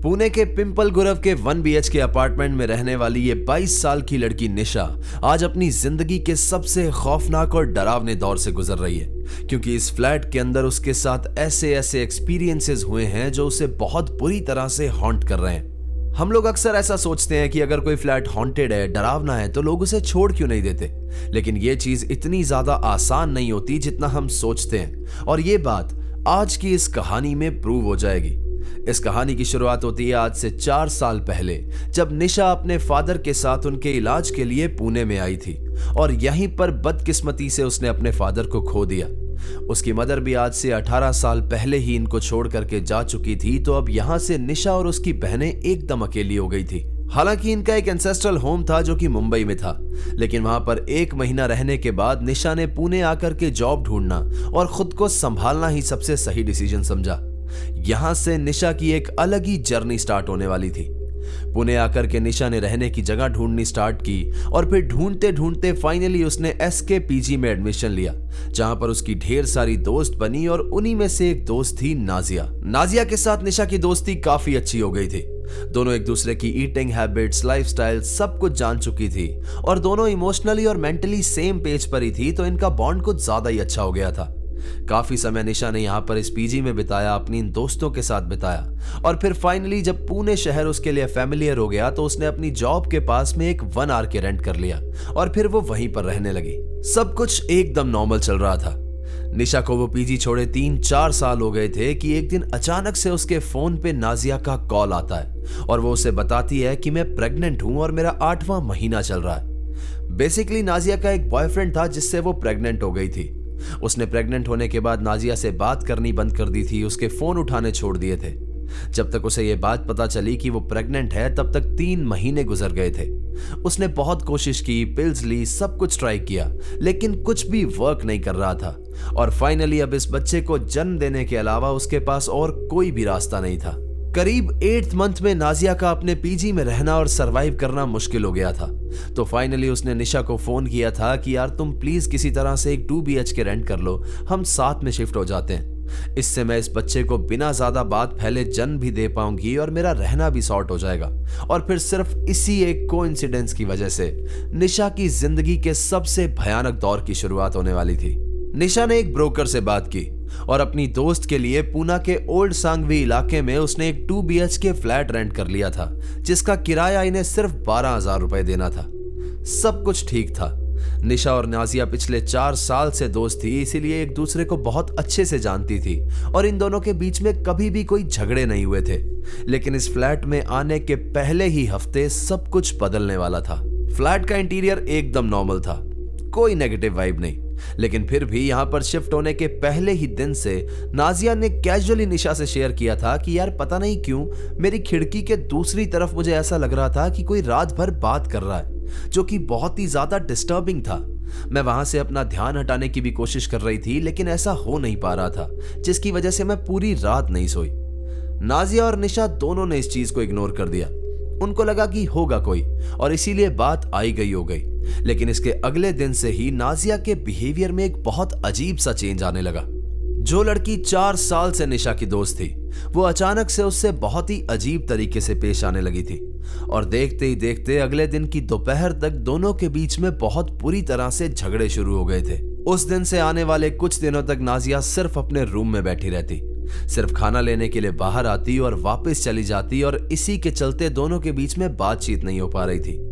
पुणे के पिंपल गुरव के 1 BHK apartment में रहने वाली ये 22 साल की लड़की निशा आज अपनी जिंदगी के सबसे खौफनाक और डरावने दौर से गुजर रही है, क्योंकि इस फ्लैट के अंदर उसके साथ ऐसे एक्सपीरियंसेस हुए हैं जो उसे बहुत बुरी तरह से हॉन्ट कर रहे हैं। हम लोग अक्सर ऐसा सोचते हैं कि अगर कोई फ्लैट हॉन्टेड है, डरावना है, तो लोग उसे छोड़ क्यों नहीं देते, लेकिन ये चीज इतनी ज्यादा आसान नहीं होती जितना हम सोचते हैं, और ये बात आज की इस कहानी में प्रूव हो जाएगी। इस कहानी की शुरुआत होती है आज से 4 साल पहले, जब निशा अपने फादर के साथ उनके इलाज के लिए पुणे में आई थी और यहीं पर बदकिस्मती से उसने अपने फादर को खो दिया। उसकी मदर भी आज से 18 साल पहले ही इनको छोड़ करके जा चुकी थी, तो अब यहां से निशा और उसकी बहनें एकदम अकेली हो गई थी। हालांकि इनका एक एंसेस्ट्रल होम था जो कि मुंबई में था, लेकिन वहां पर 1 महीना रहने के बाद निशा ने पुणे आकर के जॉब ढूंढना और खुद को संभालना ही सबसे सही डिसीजन समझा। यहां से निशा की एक अलग ही जर्नी स्टार्ट होने वाली थी। पुणे आकर के निशा ने रहने की जगह ढूंढनी स्टार्ट की और फिर ढूंढते ढूंढते फाइनली उसने SK PG में एडमिशन लिया, जहां पर उसकी ढेर सारी दोस्त बनी और उन्हीं में से एक दोस्त थी नाजिया। नाजिया के साथ निशा की दोस्ती काफी अच्छी हो गई थी। दोनों एक दूसरे की ईटिंग हैबिट्स, लाइफस्टाइल सब कुछ जान चुकी थी और दोनों इमोशनली और मेंटली सेम पेज पर ही थी, तो इनका बॉन्ड कुछ ज्यादा ही अच्छा हो गया था। काफी समय निशा ने यहाँ पर इस PG में बिताया, अपनी इन दोस्तों के साथ बिताया, और फिर फाइनली जब पुणे शहर उसके लिए फेमिलियर हो गया तो उसने अपनी जॉब के पास में एक 1 RK रेंट कर लिया और फिर वो वहीं पर रहने लगी। सब कुछ एकदम नॉर्मल चल रहा था। निशा को वो PG छोड़े 3-4 साल हो गए थे कि एक दिन अचानक से उसके फोन पे नाजिया का कॉल आता है और वो उसे बताती है कि मैं प्रेग्नेंट हूं और मेरा 8वां महीना चल रहा है। बेसिकली नाजिया का एक बॉयफ्रेंड था जिससे वो प्रेग्नेंट हो गई थी। उसने प्रेग्नेंट होने के बाद नाजिया से बात करनी बंद कर दी थी, उसके फोन उठाने छोड़ दिए थे। जब तक उसे ये बात पता चली कि वो प्रेग्नेंट है तब तक 3 महीने गुजर गए थे। उसने बहुत कोशिश की, पिल्स ली, सब कुछ ट्राई किया, लेकिन कुछ भी वर्क नहीं कर रहा था और फाइनली अब इस बच्चे को जन्म देने के अलावा उसके पास और कोई भी रास्ता नहीं था। करीब 8th मंथ में नाजिया का अपने PG में रहना और सरवाइव करना मुश्किल हो गया था, तो फाइनली उसने निशा को फोन किया था कि यार तुम प्लीज किसी तरह से एक 2 BHK रेंट कर लो, हम साथ में शिफ्ट हो जाते हैं। इससे मैं इस बच्चे को बिना ज्यादा बात फैले जन्म भी दे पाऊंगी और मेरा रहना भी सॉर्ट हो जाएगा। और फिर सिर्फ इसी एक कोइंसिडेंस की वजह से निशा की जिंदगी के सबसे भयानक दौर की शुरुआत होने वाली थी। निशा ने एक ब्रोकर से बात की और अपनी दोस्त के लिए पुणे के ओल्ड सांगवी इलाके में उसने एक 2 BHK फ्लैट रेंट कर लिया था, जिसका किराया इन्हें सिर्फ 12,000 रुपए देना था। सब कुछ ठीक था। निशा और नाजिया पिछले 4 साल से दोस्त थी, इसीलिए एक दूसरे को बहुत अच्छे से जानती थी और इन दोनों के बीच में कभी भी कोई झगड़े नहीं हुए थे। लेकिन इस फ्लैट में आने के पहले ही हफ्ते सब कुछ बदलने वाला था। फ्लैट का इंटीरियर एकदम नॉर्मल था, कोई नेगेटिव वाइब नहीं, लेकिन फिर भी यहां पर शिफ्ट होने के पहले ही दिन से नाजिया ने कैजुअली निशा से शेयर किया था कि यार पता नहीं क्यों मेरी खिड़की के दूसरी तरफ मुझे ऐसा लग रहा था कि कोई रात भर बात कर रहा है, जो कि बहुत ही ज्यादा डिस्टर्बिंग था। मैं वहां से अपना ध्यान हटाने की भी कोशिश कर रही थी, लेकिन ऐसा हो नहीं पा रहा था, जिसकी वजह से मैं पूरी रात नहीं सोई। नाजिया और निशा दोनों ने इस चीज को इग्नोर कर दिया। उनको लगा कि होगा कोई और इसीलिए बात आई गई हो गई। लेकिन इसके अगले दिन से ही नाजिया के बिहेवियर में एक बहुत अजीब सा चेंज आने लगा। जो लड़की 4 साल से निशा की दोस्त थी, वो अचानक से उससे बहुत ही अजीब तरीके से पेश आने लगी थी और देखते ही देखते अगले दिन की दोपहर तक दोनों के बीच में बहुत बुरी तरह से झगड़े शुरू हो गए थे। उस दिन से आने वाले कुछ दिनों तक नाजिया सिर्फ अपने रूम में बैठी रहती, सिर्फ खाना लेने के लिए बाहर आती और वापस चली जाती, और इसी के चलते दोनों के बीच में बातचीत नहीं हो पा रही थी।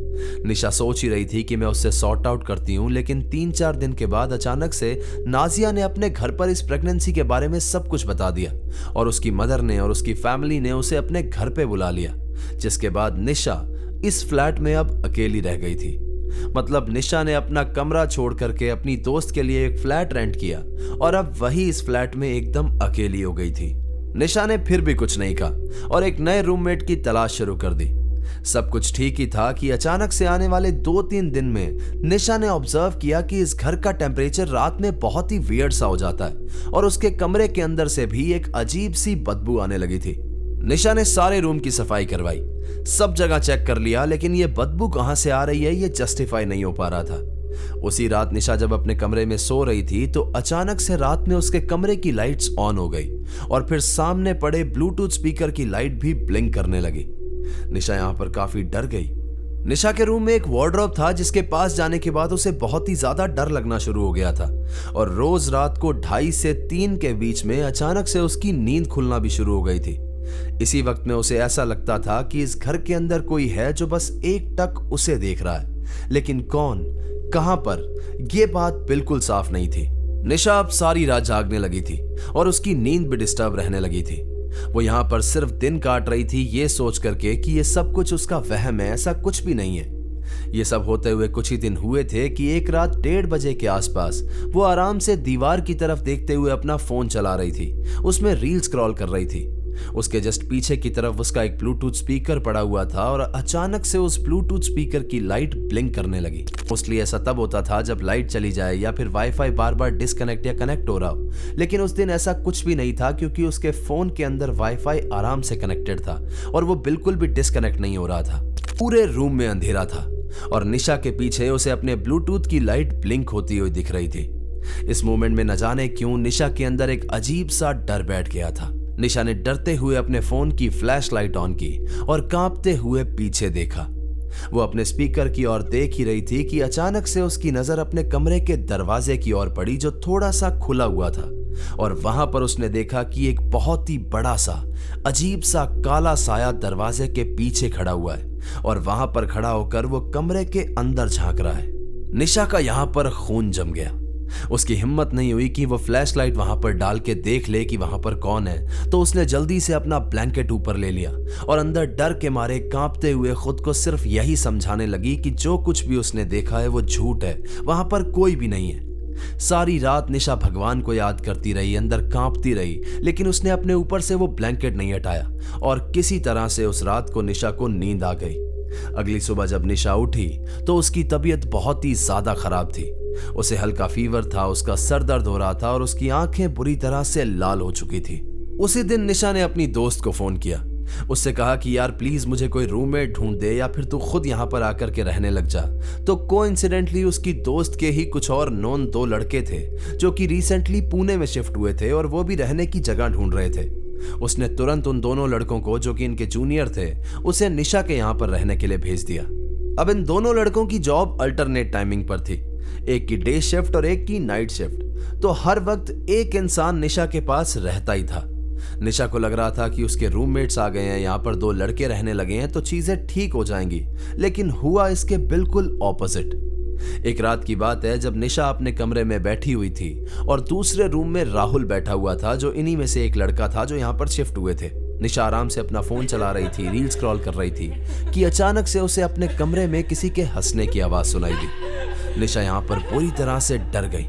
निशा सोच ही रही थी कि मैं उससे सॉर्ट आउट करती हूँ, लेकिन 3-4 दिन के बाद अचानक से नाजिया ने अपने घर पर इस प्रेगनेंसी के बारे में सब कुछ बता दिया और उसकी मदर ने और उसकी फैमिली ने उसे अपने घर पे बुला लिया, जिसके बाद निशा इस फ्लैट में अब अकेली रह गई थी। मतलब निशा ने अपना कमरा छोड़ करके अपनी दोस्त के लिए एक फ्लैट रेंट किया और अब वही इस फ्लैट में एकदम अकेली हो गई थी। निशा ने फिर भी कुछ नहीं कहा और एक नए रूममेट की तलाश शुरू कर दी। सब कुछ ठीक ही था कि अचानक से आने वाले 2-3 दिन में निशा ने ऑब्जर्व किया कि इस घर का टेम्परेचर रात में बहुत ही वियर्ड सा हो जाता है और उसके कमरे के अंदर से भी एक अजीब सी बदबू आने लगी थी। निशा ने सारे रूम की सफाई करवाई, सब जगह चेक कर लिया, लेकिन ये बदबू कहां से आ रही है ये जस्टिफाई नहीं हो पा रहा था। उसी रात निशा जब अपने कमरे में सो रही थी तो अचानक से रात में उसके कमरे की लाइट्स ऑन हो गई और फिर सामने पड़े ब्लूटूथ स्पीकर की लाइट भी ब्लिंक करने लगी। निशा यहां पर काफी डर गई। निशा के रूम में एक वार्डरोब था जिसके पास जाने के बाद उसे बहुत ही ज्यादा डर लगना शुरू हो गया था और रोज रात को 2:30 से 3 के बीच में अचानक से उसकी नींद खुलना भी शुरू हो गई थी। इसी वक्त में उसे ऐसा लगता था कि इस घर के अंदर कोई है जो बस एकटक उसे देख रहा है, लेकिन कौन, कहां पर, यह बात बिल्कुल साफ नहीं थी। निशा अब सारी रात जागने लगी थी और उसकी नींद भी डिस्टर्ब रहने लगी थी। वो यहां पर सिर्फ दिन काट रही थी ये सोच करके कि ये सब कुछ उसका वहम है, ऐसा कुछ भी नहीं है। ये सब होते हुए कुछ ही दिन हुए थे कि एक रात 1:30 बजे के आसपास वो आराम से दीवार की तरफ देखते हुए अपना फोन चला रही थी। उसमें रील स्क्रॉल कर रही थी। उसके जस्ट पीछे की तरफ उसका एक ब्लूटूथ स्पीकर पड़ा हुआ था और अचानक से उस ब्लूटूथ स्पीकर की लाइट ब्लिंक करने लगी। मोस्टली ऐसा तब होता था जब लाइट चली जाए या फिर वाईफाई बार बार डिस्कनेक्ट या कनेक्ट हो रहा हो, लेकिन उस दिन ऐसा कुछ भी नहीं था क्योंकि उसके फोन के अंदर वाईफाई आराम से कनेक्टेड था और वो बिल्कुल भी डिस्कनेक्ट नहीं हो रहा था। पूरे रूम में अंधेरा था और निशा के पीछे उसे अपने ब्लूटूथ की लाइट ब्लिंक होती हुई दिख रही थी। इस मोमेंट में न जाने क्यों निशा के अंदर एक अजीब सा डर बैठ गया था। निशा ने डरते हुए अपने फोन की फ्लैश लाइट ऑन की और कांपते हुए पीछे देखा। वो अपने स्पीकर की ओर देख ही रही थी कि अचानक से उसकी नजर अपने कमरे के दरवाजे की ओर पड़ी जो थोड़ा सा खुला हुआ था और वहां पर उसने देखा कि एक बहुत ही बड़ा सा अजीब सा काला साया दरवाजे के पीछे खड़ा हुआ है और वहां पर खड़ा होकर वो कमरे के अंदर झांक रहा है। निशा का यहां पर खून जम गया। उसकी हिम्मत नहीं हुई कि वो फ्लैश लाइट वहां पर डाल के देख ले कि वहां पर कौन है, तो उसने जल्दी से अपना ब्लैंकेट ऊपर ले लिया और अंदर डर के मारे कांपते हुए खुद को सिर्फ यही समझाने लगी कि जो कुछ भी उसने देखा है वो झूठ है, वहां पर कोई भी नहीं है। सारी रात निशा भगवान को याद करती रही, अंदर कांपती रही, लेकिन उसने अपने ऊपर से वो ब्लैंकेट नहीं हटाया और किसी तरह से उस रात को निशा को नींद आ गई। अगली सुबह जब निशा उठी तो उसकी तबीयत बहुत ही ज्यादा खराब थी। उसे हल्का फीवर था, उसका सर दर्द हो रहा था और उसकी आंखें बुरी तरह से लाल हो चुकी थी। उसी दिन निशा ने अपनी दोस्त को फोन किया। उससे कहा कि यार प्लीज मुझे कोई रूममेट ढूंढ दे या फिर तू खुद यहाँ पर आकर के रहने लग जा। तो कोइंसिडेंटली उसकी दोस्त के ही कुछ और नॉन 2 लड़के थे जो कि रिसेंटली पुणे में शिफ्ट हुए थे और वो भी रहने की जगह ढूंढ रहे थे। उसने तुरंत उन दोनों लड़कों को, जो कि इनके जूनियर थे, उसे निशा के यहाँ पर रहने के लिए भेज दिया। अब इन दोनों लड़कों की जॉब अल्टरनेट टाइमिंग पर थी, एक की डे शिफ्ट और एक की नाइट शिफ्ट। तो हर वक्त एक इंसान निशा के पास रहता ही था। निशा को लग रहा था कि उसके रूममेट्स आ गए हैं, यहाँ पर 2 लड़के रहने लगे हैं तो चीजें ठीक हो जाएंगी, लेकिन हुआ इसके बिल्कुल ऑपोजिट। एक रात की बात है जब निशा अपने कमरे में बैठी हुई थी और दूसरे रूम में राहुल बैठा हुआ था, जो इन्हीं में से एक लड़का था जो यहाँ पर शिफ्ट हुए थे। निशा आराम से अपना फोन चला रही थी, रील स्क्रॉल कर रही थी कि अचानक से उसे अपने कमरे में किसी के हंसने की आवाज सुनाई दी। निशा यहाँ पर पूरी तरह से डर गई।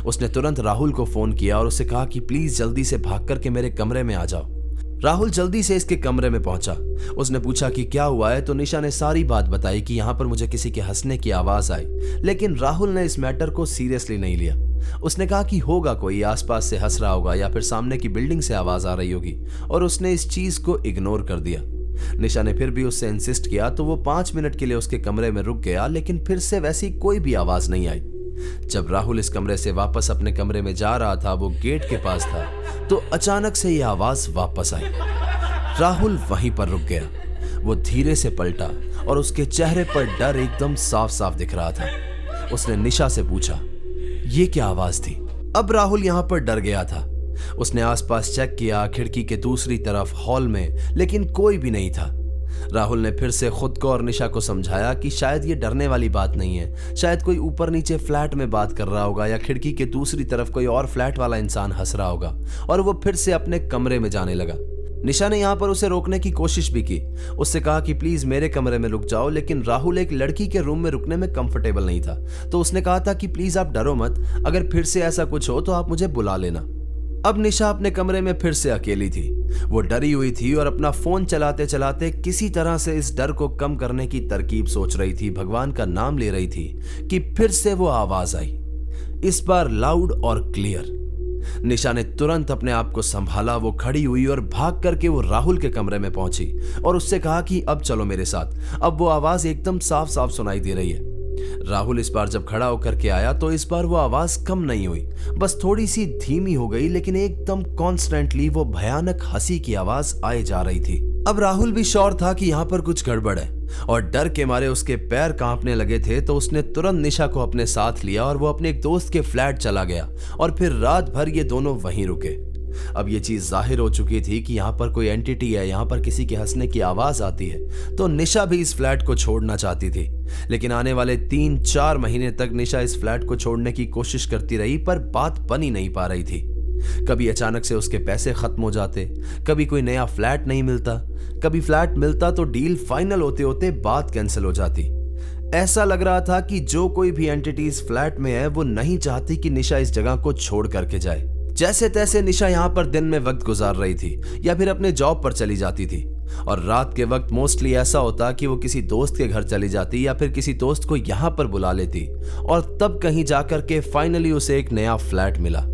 उसने तुरंत राहुल को फोन किया और उसे कहा कि प्लीज जल्दी से भाग करके मेरे कमरे में आ जाओ। राहुल जल्दी से इसके कमरे में पहुंचा। उसने पूछा कि क्या हुआ है, तो निशा ने सारी बात बताई कि यहाँ पर मुझे किसी के हंसने की आवाज आई, लेकिन राहुल ने इस मैटर को सीरियसली नहीं लिया। उसने कहा कि होगा कोई आसपास से हंस रहा होगा या फिर सामने की बिल्डिंग से आवाज आ रही होगी, और उसने इस चीज को इग्नोर कर दिया। निशा ने फिर भी उससे इंसिस्ट किया तो वो 5 मिनट के लिए उसके कमरे में रुक गया, लेकिन फिर से वैसी कोई भी आवाज नहीं आई। जब राहुल इस कमरे से वापस अपने कमरे में जा रहा था, वो गेट के पास था, तो अचानक से ये आवाज वापस आई। राहुल वहीं पर रुक गया। वो धीरे से पलटा और उसके चेहरे पर डर एकदम साफ साफ दिख रहा था। उसने निशा से पूछा, ये क्या आवाज थी? अब राहुल यहां पर डर गया था। उसने आसपास चेक किया, खिड़की के दूसरी तरफ हॉल में, लेकिन कोई भी नहीं था। राहुल ने फिर से खुद को और निशा को समझाया कि शायद ये डरने वाली बात नहीं है, शायद कोई ऊपर नीचे फ्लैट में बात कर रहा होगा या खिड़की के दूसरी तरफ कोई और फ्लैट वाला इंसान हंस रहा होगा, और वो फिर से अपने कमरे में जाने लगा। निशा ने यहाँ पर उसे रोकने की कोशिश भी की। उससे कहा कि प्लीज मेरे कमरे में रुक जाओ, लेकिन राहुल एक लड़की के रूम में रुकने में कंफर्टेबल नहीं था। तो उसने कहा था कि प्लीज आप डरो मत, अगर फिर से ऐसा कुछ हो तो आप मुझे बुला लेना। अब निशा अपने कमरे में फिर से अकेली थी। वो डरी हुई थी और अपना फोन चलाते चलाते किसी तरह से इस डर को कम करने की तरकीब सोच रही थी, भगवान का नाम ले रही थी कि फिर से वो आवाज आई, इस बार लाउड और क्लियर। निशा ने तुरंत अपने आप को संभाला। वो खड़ी हुई और भाग करके वो राहुल के कमरे में पहुंची और उससे कहा कि अब चलो मेरे साथ, अब वो आवाज एकदम साफ साफ सुनाई दे रही है। राहुल इस बार जब खड़ा होकर के आया तो इस बार वो आवाज कम नहीं हुई, बस थोड़ी सी धीमी हो गई, लेकिन एकदम कॉन्स्टेंटली वो भयानक हंसी की आवाज आए जा रही थी। अब राहुल भी श्योर था कि यहाँ पर कुछ गड़बड़ है और डर के मारे उसके पैर कांपने लगे थे, तो उसने तुरंत निशा को अपने साथ लिया और वो अपने एक दोस्त के फ्लैट चला गया और फिर रात भर ये दोनों वहीं रुके। अब ये चीज जाहिर हो चुकी थी कि यहाँ पर कोई एंटिटी है, यहाँ पर किसी के हंसने की आवाज आती है, तो निशा भी इस फ्लैट को छोड़ना चाहती थी। लेकिन आने वाले 3-4 महीने तक निशा इस फ्लैट को छोड़ने की कोशिश करती रही, पर बात बन ही नहीं पा रही थी। कभी अचानक से उसके पैसे खत्म हो जाते, कभी कोई नया फ्लैट नहीं मिलता, कभी फ्लैट मिलता तो डील फाइनल होते होते बात कैंसिल हो जाती। ऐसा लग रहा था कि जो कोई भी एंटिटी इस फ्लैट में है वो नहीं चाहती कि निशा इस जगह को छोड़ करके जाए। जैसे तैसे निशा यहाँ पर दिन में वक्त गुजार रही थी या फिर अपने जॉब पर चली जाती थी, और रात के वक्त मोस्टली ऐसा होता कि वो किसी दोस्त के घर चली जाती या फिर किसी दोस्त को यहाँ पर बुला लेती, और तब कहीं जाकर के फाइनली उसे एक नया फ्लैट मिला।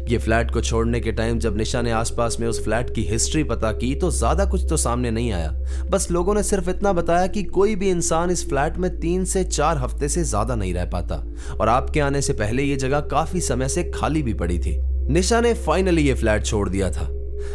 ये फ्लैट को छोड़ने के टाइम जब निशा ने आसपास में उस फ्लैट की हिस्ट्री पता की तो ज्यादा कुछ तो सामने नहीं आया। बस लोगों ने सिर्फ इतना बताया कि कोई भी इंसान इस फ्लैट में 3 से 4 हफ्ते से ज्यादा नहीं रह पाता, और आपके आने से पहले ये जगह काफी समय से खाली भी पड़ी थी। निशा ने फाइनली ये फ्लैट छोड़ दिया था,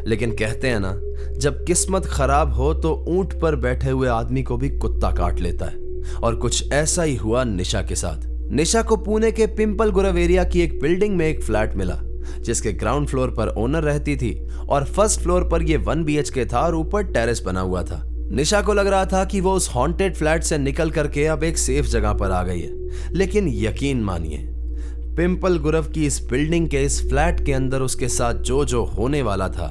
लेकिन कहते हैं ना, जब किस्मत खराब हो तो ऊंट पर बैठे हुए आदमी को भी कुत्ता काट लेता है, और कुछ ऐसा ही हुआ निशा के साथ। निशा को पुणे के पिंपल गुरव एरिया की एक बिल्डिंग में एक फ्लैट मिला, जिसके ग्राउंड फ्लोर पर ओनर रहती थी और फर्स्ट फ्लोर पर ये 1 BHK था और ऊपर टेरेस बना हुआ था। निशा को लग रहा था कि वो उस हॉन्टेड फ्लैट से निकल करके अब एक सेफ जगह पर आ गई है, लेकिन यकीन मानिए, पिंपल गुरव की इस बिल्डिंग के इस फ्लैट के अंदर उसके साथ जो जो होने वाला था,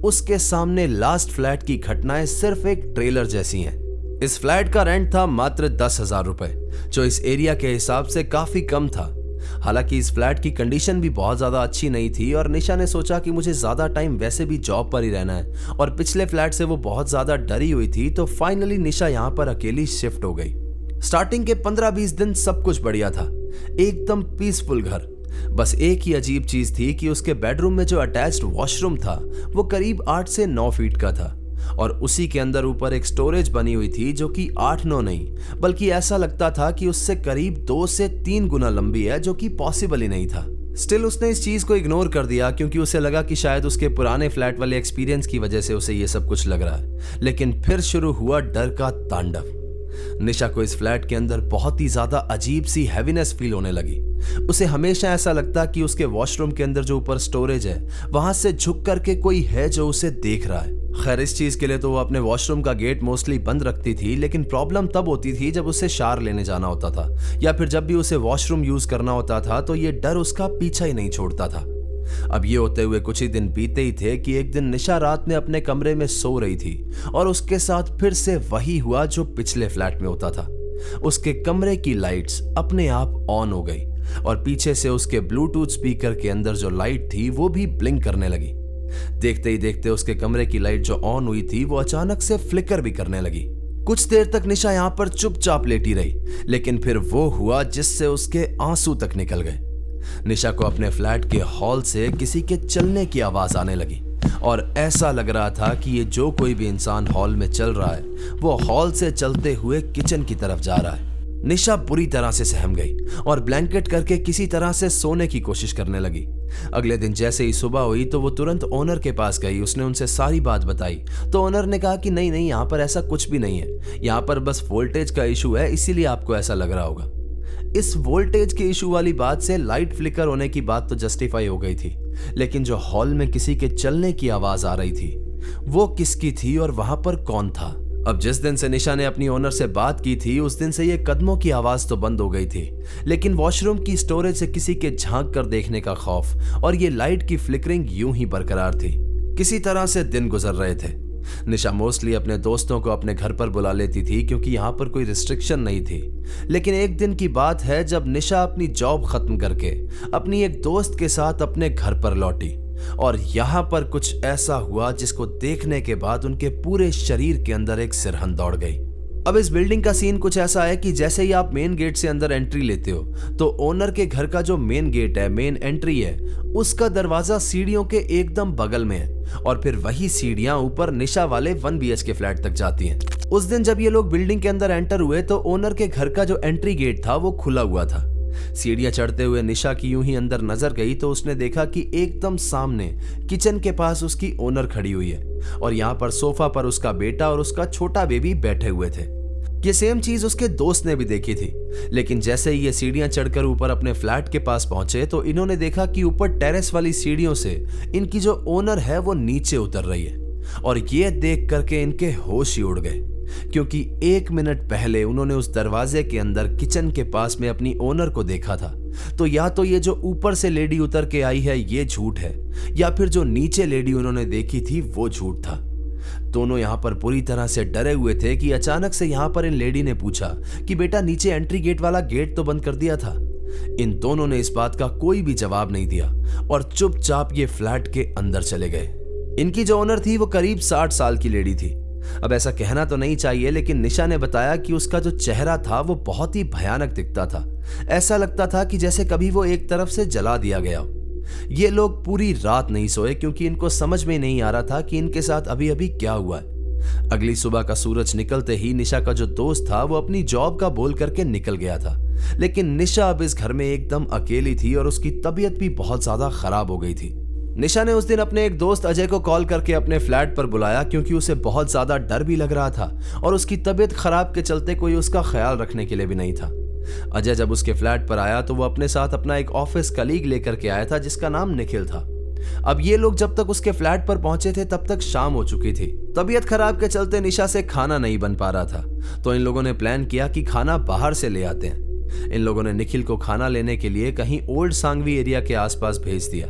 उसके सामने लास्ट फ्लैट की घटनाएं सिर्फ एक ट्रेलर जैसी हैं। इस फ्लैट का रेंट था मात्र 10,000 रुपए, जो इस एरिया के हिसाब से काफी कम था। हालांकि इस फ्लैट की कंडीशन भी बहुत ज्यादा अच्छी नहीं थी, और निशा ने सोचा कि मुझे ज्यादा टाइम वैसे भी जॉब पर ही रहना है, और पिछले फ्लैट से वो बहुत ज्यादा डरी हुई थी, तो फाइनली निशा यहाँ पर अकेली शिफ्ट हो गई। स्टार्टिंग के 15-20 दिन सब कुछ बढ़िया था, एकदम पीसफुल घर। बस एक ही अजीब चीज थी कि उसके बेडरूम में जो अटैच्ड वॉशरूम था वो करीब 8 से 9 फीट का था, और उसी के अंदर ऊपर एक स्टोरेज बनी हुई थी जो कि 8-9 नहीं, बल्कि ऐसा लगता था कि उससे करीब 2 से 3 गुना लंबी है, जो कि पॉसिबल ही नहीं था। स्टिल उसने इस चीज को इग्नोर कर दिया, क्योंकि उसे लगा कि शायद उसके पुराने फ्लैट वाले एक्सपीरियंस की वजह से उसे ये सब कुछ लग रहा है। लेकिन फिर शुरू हुआ डर का तांडव। निशा को इस फ्लैट के अंदर बहुत ही ज्यादा अजीब सी हैवीनेस फील होने लगी। उसे हमेशा ऐसा लगता कि उसके वॉशरूम के अंदर जो ऊपर स्टोरेज है वहां से झुक करके कोई है जो उसे देख रहा है। खैर, इस चीज के लिए तो वो अपने वॉशरूम का गेट मोस्टली बंद रखती थी, लेकिन प्रॉब्लम तब होती थी जब उसे शावर लेने जाना होता था, या फिर जब भी उसे वॉशरूम यूज करना होता था, तो ये डर उसका पीछा ही नहीं छोड़ता था। अब ये होते हुए कुछ ही दिन बीते ही थे कि एक दिन निशा रात में अपने कमरे में सो रही थी, और उसके साथ फिर से वही हुआ जो पिछले फ्लैट में होता था। उसके कमरे की लाइट्स अपने आप ऑन हो गई, और पीछे से उसके ब्लूटूथ स्पीकर के अंदर जो लाइट थी वो भी ब्लिंक करने लगी। देखते ही देखते उसके कमरे की लाइट जो ऑन हुई थी वो अचानक से फ्लिकर भी करने लगी। कुछ देर तक निशा यहाँ पर चुपचाप लेटी रही, लेकिन फिर वो हुआ जिससे उसके आंसू तक निकल गए। निशा को अपने फ्लैट के हॉल से किसी के चलने की आवाज आने लगी, और ऐसा लग रहा था कि ये जो कोई भी इंसान हॉल में चल रहा है वो हॉल से चलते हुए किचन की तरफ जा रहा है। निशा बुरी तरह से सहम गई और ब्लैंकेट करके किसी तरह से सोने की कोशिश करने लगी। अगले दिन जैसे ही सुबह हुई तो वो तुरंत ओनर के पास गई। उसने उनसे सारी बात बताई, तो ओनर ने कहा कि नहीं नहीं, यहाँ पर ऐसा कुछ भी नहीं है, यहाँ पर बस वोल्टेज का इशू है, इसीलिए आपको ऐसा लग रहा होगा। इस वोल्टेज के इशू वाली बात से लाइट फ्लिकर होने की बात तो जस्टिफाई हो गई थी, लेकिन जो हॉल में किसी के चलने की आवाज आ रही थी वो किसकी थी और वहां पर कौन था? अब जिस दिन से निशा ने अपनी ओनर से बात की थी उस दिन से ये कदमों की आवाज तो बंद हो गई थी, लेकिन वॉशरूम की स्टोरेज से किसी के झांक कर देखने का खौफ और ये लाइट की फ्लिकरिंग यूं ही बरकरार थी। किसी तरह से दिन गुजर रहे थे। निशा मोस्टली अपने दोस्तों को अपने घर पर बुला लेती थी क्योंकि यहाँ पर कोई रिस्ट्रिक्शन नहीं थी, लेकिन एक दिन की बात है जब निशा अपनी जॉब खत्म करके अपनी एक दोस्त के साथ अपने घर पर लौटी, और यहाँ पर कुछ ऐसा हुआ जिसको देखने के बाद उनके पूरे शरीर के अंदर एक सिरहन दौड़ गई। अब इस बिल्डिंग का सीन कुछ ऐसा है कि जैसे ही आप मेन गेट से अंदर एंट्री लेते हो तो ओनर के घर का जो मेन गेट है, मेन एंट्री है, उसका दरवाजा सीढ़ियों के एकदम बगल में है, और फिर वही सीढ़ियां ऊपर निशा वाले 1 BHK फ्लैट तक जाती हैं। उस दिन जब ये लोग बिल्डिंग के अंदर एंटर हुए तो ओनर के घर का जो एंट्री गेट था वो खुला हुआ था। सीढ़ियां चढ़ते हुए निशा की यूं ही अंदर नजर गई तो उसने देखा कि एकदम सामने किचन के पास उसकी ओनर खड़ी हुई है और यहाँ पर सोफा पर उसका बेटा और उसका छोटा बेबी बैठे हुए थे। ये सेम चीज उसके दोस्त ने भी देखी थी, लेकिन जैसे ही ये सीढ़ियां चढ़कर ऊपर अपने फ्लैट के पास पहुंचे तो इन्होंने देखा कि ऊपर टेरेस वाली सीढ़ियों से इनकी जो ओनर है वो नीचे उतर रही है और ये देख करके इनके होश ही उड़ गए, क्योंकि 1 मिनट पहले उन्होंने उस दरवाजे के अंदर किचन के पास में अपनी ओनर को देखा था। तो या तो ये जो ऊपर से लेडी उतर के आई है ये झूठ है, या फिर जो नीचे लेडी उन्होंने देखी थी वो झूठ था। दोनों यहाँ पर पूरी तरह से डरे हुए थे कि अचानक से यहाँ पर इन लेडी ने पूछा कि बेटा नीचे एंट्री गेट वाला गेट तो बंद कर दिया था। इन दोनों ने इस बात का कोई भी जवाब नहीं दिया और चुपचाप ये फ्लैट के अंदर चले गए। इनकी जो ओनर थी वो करीब 60 साल की लेडी थी। अब ऐसा कहना तो नहीं चाहिए, लेकिन निशा ने बताया कि उसका जो चेहरा था वो बहुत ही भयानक दिखता था। ऐसा लगता था कि जैसे कभी वो एक तरफ से जला दिया गया हो। ये लोग पूरी रात नहीं सोए क्योंकि इनको समझ में नहीं आ रहा था कि इनके साथ अभी अभी क्या हुआ है। अगली सुबह का सूरज निकलते ही निशा का जो दोस्त था वो अपनी जॉब का बोल करके निकल गया था, लेकिन निशा अब इस घर में एकदम अकेली थी और उसकी तबीयत भी बहुत ज्यादा खराब हो गई थी। निशा ने उस दिन अपने एक दोस्त अजय को कॉल करके अपने फ्लैट पर बुलाया क्योंकि उसे बहुत ज्यादा डर भी लग रहा था और उसकी तबीयत खराब के चलते कोई उसका ख्याल रखने के लिए भी नहीं था। अजय जब उसके फ्लैट पर आया तो वो अपने साथ अपना एक ऑफिस कलीग लेकर के आया था जिसका नाम निखिल था। अब ये लोग जब तक उसके फ्लैट पर पहुंचे थे तब तक शाम हो चुकी थी। तबीयत खराब के चलते निशा से खाना नहीं बन पा रहा था, तो इन लोगों ने प्लान किया कि खाना बाहर से ले आते हैं। इन लोगों ने निखिल को खाना लेने के लिए कहीं ओल्ड सांगवी एरिया के आसपास भेज दिया।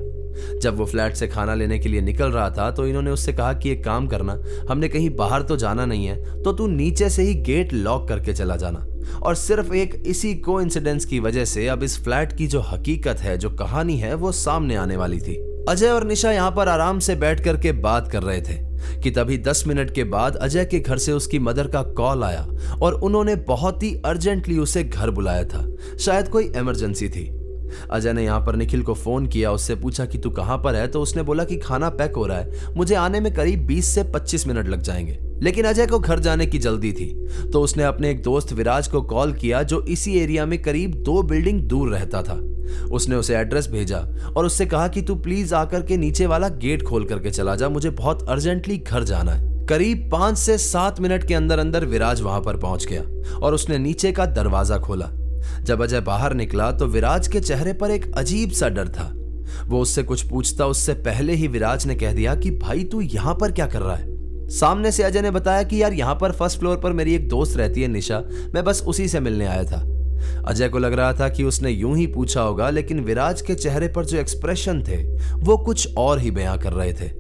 जब वो फ्लैट से खाना लेने के लिए निकल रहा था तो इन्होंने उससे कहा कि एक काम करना, हमने कहीं बाहर तो जाना नहीं है, तो तू नीचे से ही गेट लॉक करके चला जाना। और सिर्फ एक इसी कोइंसिडेंस की वजह से अब इस फ्लैट की जो हकीकत है, जो कहानी है, वो सामने आने वाली थी। अजय और निशा यहाँ पर आराम से बैठ करके बात कर रहे थे कि तभी 10 मिनट के बाद अजय के घर से उसकी मदर का कॉल आया और उन्होंने बहुत ही अर्जेंटली उसे घर बुलाया था। शायद कोई इमरजेंसी थी। अजय ने यहाँ पर निखिल को फोन किया, उससे पूछा कि तू कहाँ पर है, तो उसने बोला कि खाना पैक हो रहा है, मुझे आने में करीब 20 से 25 मिनट लग जाएंगे। लेकिन अजय को घर जाने की जल्दी थी, तो उसने अपने एक दोस्त विराज को कॉल किया जो इसी एरिया में करीब 2 बिल्डिंग दूर रहता था। उसने उसे एड्रेस भेजा और उससे कहा कि तू प्लीज आकर के नीचे वाला गेट खोल करके चला जा, मुझे बहुत अर्जेंटली घर जाना है। करीब 5 से 7 मिनट के अंदर अंदर विराज वहां पर पहुंच गया और उसने नीचे का दरवाजा खोला। जब अजय बाहर निकला तो विराज के चेहरे पर एक अजीब सा डर था। वो उससे कुछ पूछता उससे पहले ही विराज ने कह दिया कि भाई तू यहाँ पर क्या कर रहा है। सामने से अजय ने बताया कि यार यहाँ पर फर्स्ट फ्लोर पर मेरी एक दोस्त रहती है निशा, मैं बस उसी से मिलने आया था। अजय को लग रहा था कि उसने यूं ही पूछा होगा, लेकिन विराज के चेहरे पर जो एक्सप्रेशन थे वो कुछ और ही बयां कर रहे थे।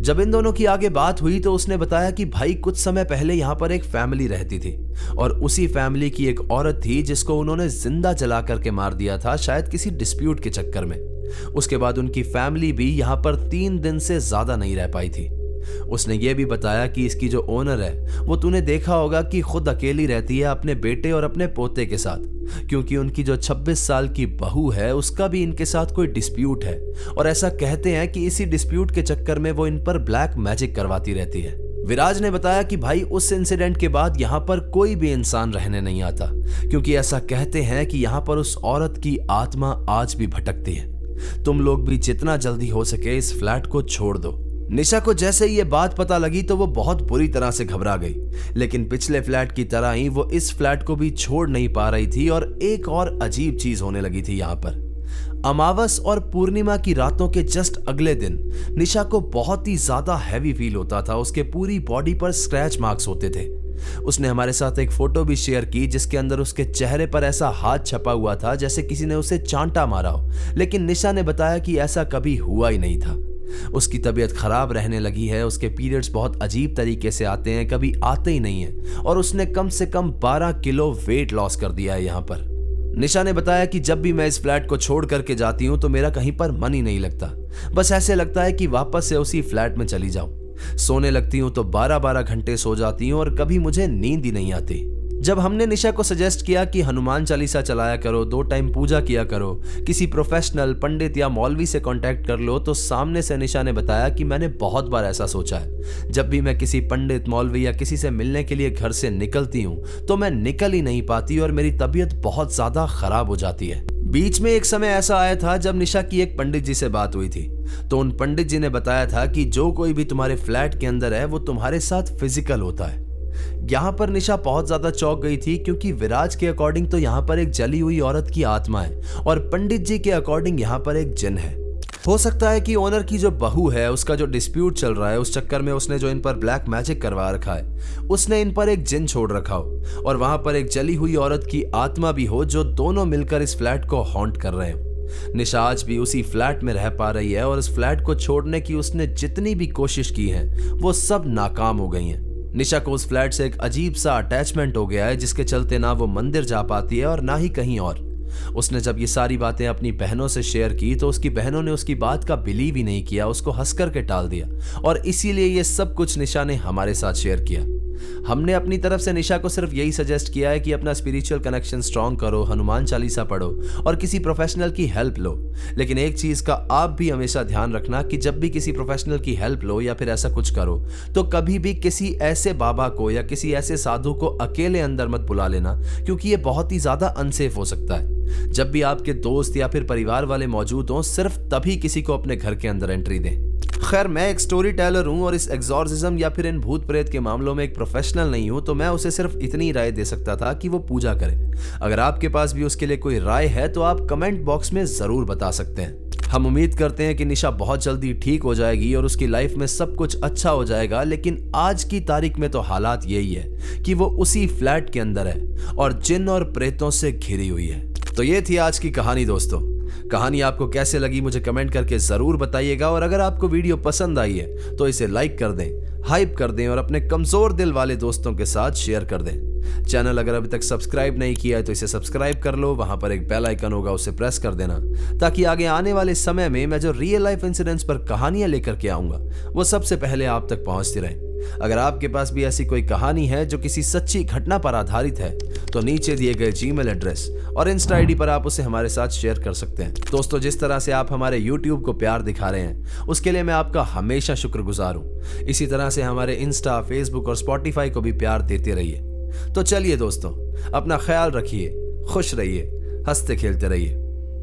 जब इन दोनों की आगे बात हुई तो उसने बताया कि भाई कुछ समय पहले यहाँ पर एक फैमिली रहती थी और उसी फैमिली की एक औरत थी जिसको उन्होंने जिंदा जला करके मार दिया था, शायद किसी डिस्प्यूट के चक्कर में। उसके बाद उनकी फैमिली भी यहाँ पर 3 दिन से ज्यादा नहीं रह पाई थी। उसने ये भी बताया कि इसकी जो ओनर है वो तूने देखा होगा कि खुद अकेली रहती है अपने बेटे और अपने पोते के साथ, क्योंकि उनकी जो 26 साल की बहू है उसका भी इनके साथ कोई डिस्प्यूट है और ऐसा कहते हैं कि इसी डिस्प्यूट के चक्कर में वो इन पर ब्लैक मैजिक करवाती रहती है। विराज ने बताया कि भाई उस इंसिडेंट के बाद यहाँ पर कोई भी इंसान रहने नहीं आता, क्योंकि ऐसा कहते हैं कि यहाँ पर उस औरत की आत्मा आज भी भटकती है। तुम लोग भी जितना जल्दी हो सके इस फ्लैट को छोड़ दो। निशा को जैसे ही ये बात पता लगी तो वो बहुत बुरी तरह से घबरा गई, लेकिन पिछले फ्लैट की तरह ही वो इस फ्लैट को भी छोड़ नहीं पा रही थी। और एक और अजीब चीज होने लगी थी यहाँ पर। अमावस और पूर्णिमा की रातों के जस्ट अगले दिन निशा को बहुत ही ज्यादा हैवी फील होता था। उसके पूरी बॉडी पर स्क्रैच मार्क्स होते थे। उसने हमारे साथ एक फोटो भी शेयर की जिसके अंदर उसके चेहरे पर ऐसा हाथ छपा हुआ था जैसे किसी ने उसे चांटा मारा हो, लेकिन निशा ने बताया कि ऐसा कभी हुआ ही नहीं था। उसकी तबीयत खराब रहने लगी है, उसके पीरियड्स बहुत अजीब तरीके से आते हैं, कभी आते ही नहीं है, और उसने कम से कम 12 किलो वेट लॉस कर दिया है यहाँ पर। निशा ने बताया कि जब भी मैं इस फ्लैट को छोड़ करके जाती हूँ तो मेरा कहीं पर मन ही नहीं लगता, बस ऐसे लगता है कि वापस से उसी फ्लैट में चली जाऊं। सोने लगती हूँ तो 12-12 घंटे सो जाती हूँ और कभी मुझे नींद ही नहीं आती। जब हमने निशा को सजेस्ट किया कि हनुमान चालीसा चलाया करो, 2 टाइम पूजा किया करो, किसी प्रोफेशनल पंडित या मौलवी से कांटेक्ट कर लो, तो सामने से निशा ने बताया कि मैंने बहुत बार ऐसा सोचा है। जब भी मैं किसी पंडित, मौलवी या किसी से मिलने के लिए घर से निकलती हूँ तो मैं निकल ही नहीं पाती और मेरी तबीयत बहुत ज्यादा खराब हो जाती है। बीच में एक समय ऐसा आया था जब निशा की एक पंडित जी से बात हुई थी, तो उन पंडित जी ने बताया था कि जो कोई भी तुम्हारे फ्लैट के अंदर है वो तुम्हारे साथ फिजिकल होता है। यहाँ पर निशा बहुत ज्यादा चौंक गई थी, क्योंकि विराज के अकॉर्डिंग तो यहाँ पर एक जली हुई औरत की आत्मा है और पंडित जी के अकॉर्डिंग यहाँ पर एक जिन है। हो सकता है कि ओनर की जो बहू है उसका जो डिस्प्यूट चल रहा है, उस चक्कर में उसने जो इन पर ब्लैक मैजिक करवा रखा है, उसने इन पर एक जिन छोड़ रखा हो और वहां पर एक जली हुई औरत की आत्मा भी हो, जो दोनों मिलकर इस फ्लैट को हॉन्ट कर रहे हो। निशा आज भी उसी फ्लैट में रह पा रही है और इस फ्लैट को छोड़ने की उसने जितनी भी कोशिश की है वो सब नाकाम हो गई हैं। निशा को उस फ्लैट से एक अजीब सा अटैचमेंट हो गया है, जिसके चलते ना वो मंदिर जा पाती है और ना ही कहीं और। उसने जब ये सारी बातें अपनी बहनों से शेयर की तो उसकी बहनों ने उसकी बात का बिलीव ही नहीं किया, उसको हंस करके टाल दिया और इसीलिए ये सब कुछ निशा ने हमारे साथ शेयर किया। हमने अपनी तरफ से निशा को सिर्फ यही सजेस्ट किया है कि अपना स्पिरिचुअल कनेक्शन स्ट्रॉन्ग करो, हनुमान चालीसा पढ़ो और किसी प्रोफेशनल की हेल्प लो। लेकिन एक चीज का आप भी हमेशा ध्यान रखना कि जब भी किसी प्रोफेशनल की हेल्प लो या फिर ऐसा कुछ करो, तो कभी भी किसी ऐसे बाबा को या किसी ऐसे साधु को अकेले अंदर मत बुला लेना, क्योंकि ये बहुत ही ज्यादा अनसेफ हो सकता है। जब भी आपके दोस्त या फिर परिवार वाले मौजूद हों, सिर्फ तभी किसी को अपने घर के अंदर एंट्री दें। खैर, मैं एक स्टोरी टेलर हूं और इस एग्जॉर्सिज्म या फिर इन भूत प्रेत के मामलों में एक प्रोफेशनल नहीं हूं, तो मैं उसे सिर्फ इतनी राय दे सकता था कि वो पूजा करे। अगर आपके पास भी उसके लिए कोई राय है तो आप कमेंट बॉक्स में जरूर बता सकते हैं। हम उम्मीद करते हैं कि निशा बहुत जल्दी ठीक हो जाएगी और उसकी लाइफ में सब कुछ अच्छा हो जाएगा, लेकिन आज की तारीख में तो हालात यही है कि वो उसी फ्लैट के अंदर है और जिन और प्रेतों से घिरी हुई है। तो ये थी आज की कहानी दोस्तों। कहानी आपको कैसे लगी मुझे कमेंट करके जरूर बताइएगा और अगर आपको वीडियो पसंद आई है तो इसे लाइक कर दें, हाइप कर दें और अपने कमजोर दिल वाले दोस्तों के साथ शेयर कर दें। चैनल अगर अभी तक सब्सक्राइब नहीं किया है तो इसे सब्सक्राइब कर लो, वहां पर एक बेल आइकन होगा उसे प्रेस कर देना, ताकि आगे आने वाले समय में मैं जो रियल लाइफ इंसिडेंट्स पर कहानियां लेकर के आऊंगा वो सबसे पहले आप तक पहुंचती रहे। अगर आपके पास भी ऐसी कोई कहानी है जो किसी सच्ची घटना पर आधारित है तो नीचे दिए गए जीमेल एड्रेस और इंस्टा आईडी पर आप उसे हमारे साथ शेयर कर सकते हैं। दोस्तों, जिस तरह से आप हमारे YouTube को प्यार दिखा रहे हैं उसके लिए मैं आपका हमेशा शुक्रगुजार हूं। इसी तरह से हमारे इंस्टा, फेसबुक और स्पॉटिफाई को भी प्यार देते रहिए। तो चलिए दोस्तों, अपना ख्याल रखिए, खुश रहिए, हंसते खेलते रहिए।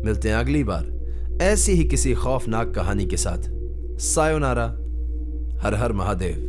मिलते हैं अगली बार ऐसी ही किसी खौफनाक कहानी के साथ। सायोनारा। हर हर महादेव।